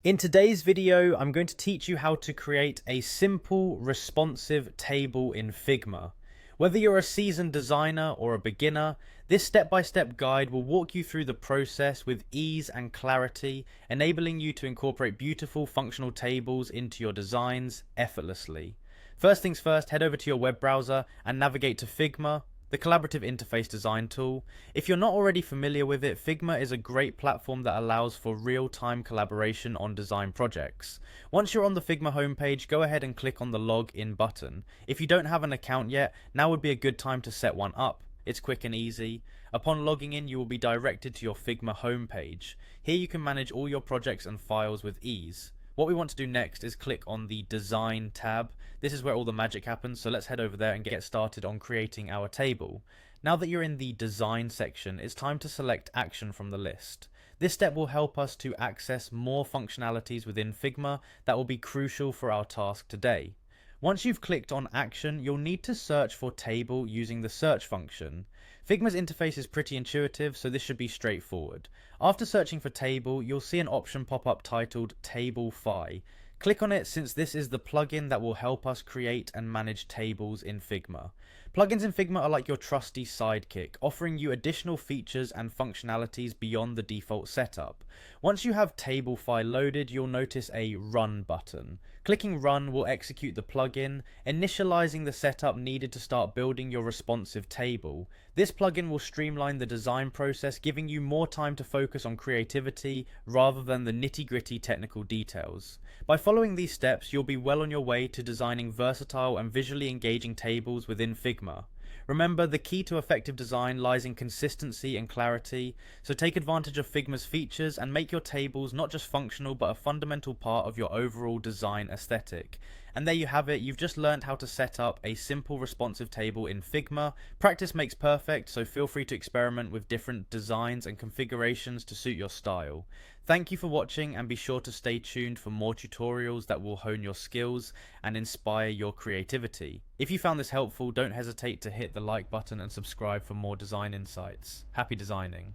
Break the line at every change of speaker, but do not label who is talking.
In today's video, I'm going to teach you how to create a simple, responsive table in Figma. Whether you're a seasoned designer or a beginner, this step-by-step guide will walk you through the process with ease and clarity, enabling you to incorporate beautiful functional tables into your designs effortlessly. First things first, head over to your web browser and navigate to Figma, the collaborative interface design tool. If you're not already familiar with it, Figma is a great platform that allows for real-time collaboration on design projects. Once you're on the Figma homepage, go ahead and click on the login button. If you don't have an account yet, now would be a good time to set one up. It's quick and easy. Upon logging in, you will be directed to your Figma homepage. Here you can manage all your projects and files with ease. What we want to do next is click on the Design tab. This is where all the magic happens, so let's head over there and get started on creating our table. Now that you're in the Design section, it's time to select Action from the list. This step will help us to access more functionalities within Figma that will be crucial for our task today. Once you've clicked on Action, you'll need to search for Table using the search function. Figma's interface is pretty intuitive, so this should be straightforward. After searching for Table, you'll see an option pop up titled Tablefy. Click on it since this is the plugin that will help us create and manage tables in Figma. Plugins in Figma are like your trusty sidekick, offering you additional features and functionalities beyond the default setup. Once you have Tablefy loaded, you'll notice a Run button. Clicking Run will execute the plugin, initializing the setup needed to start building your responsive table. This plugin will streamline the design process, giving you more time to focus on creativity rather than the nitty-gritty technical details. By following these steps, you'll be well on your way to designing versatile and visually engaging tables within Figma. Remember, the key to effective design lies in consistency and clarity, so take advantage of Figma's features and make your tables not just functional but a fundamental part of your overall design aesthetic. And there you have it, you've just learned how to set up a simple responsive table in Figma. Practice makes perfect, so feel free to experiment with different designs and configurations to suit your style. Thank you for watching, and be sure to stay tuned for more tutorials that will hone your skills and inspire your creativity. If you found this helpful, don't hesitate to hit the like button and subscribe for more design insights. Happy designing!